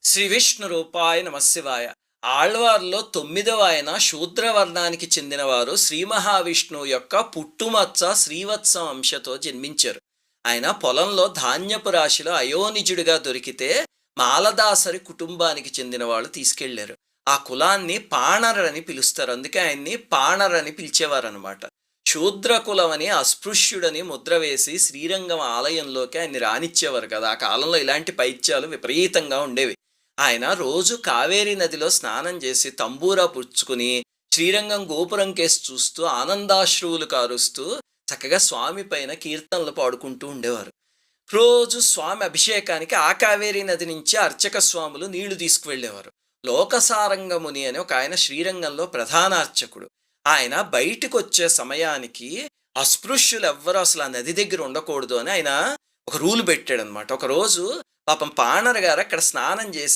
శ్రీ విష్ణు రూపాయ నమశివాయ. ఆళ్వార్లో తొమ్మిదవ ఆయన శూద్రవర్ణానికి చెందినవారు. శ్రీ మహావిష్ణువు యొక్క పుట్టుమచ్చ శ్రీవత్సం అంశతో జన్మించారు. ఆయన పొలంలో ధాన్యపు రాశిలో అయోనిజుడిగా దొరికితే మాలదాసరి కుటుంబానికి చెందిన వాళ్ళు తీసుకెళ్లారు. ఆ కులాన్ని పాణరని పిలుస్తారు. అందుకే ఆయన్ని పాణరని పిలిచేవారనమాట. శూద్ర కులమని అస్పృశ్యుడని ముద్ర వేసి శ్రీరంగం ఆలయంలోకి ఆయన్ని రానిచ్చేవారు కదా! ఆ కాలంలో ఇలాంటి పైత్యాలు విపరీతంగా ఉండేవి. ఆయన రోజు కావేరీ నదిలో స్నానం చేసి తంబూరా పుచ్చుకుని శ్రీరంగం గోపురం కేసి చూస్తూ ఆనందాశ్రువులు కారుస్తూ చక్కగా స్వామి పైన కీర్తనలు పాడుకుంటూ ఉండేవారు. రోజు స్వామి అభిషేకానికి ఆ కావేరీ నది నుంచి అర్చక స్వాములు నీళ్లు తీసుకువెళ్ళేవారు. లోకసారంగముని అని ఒక ఆయన శ్రీరంగంలో ప్రధాన అర్చకుడు. ఆయన బయటికి వచ్చే సమయానికి అస్పృశ్యులు ఎవ్వరూ అసలు ఆ నది దగ్గర ఉండకూడదు అని ఆయన ఒక రూల్ పెట్టాడనమాట. ఒకరోజు పాపం పాణర్ గారు అక్కడ స్నానం చేసి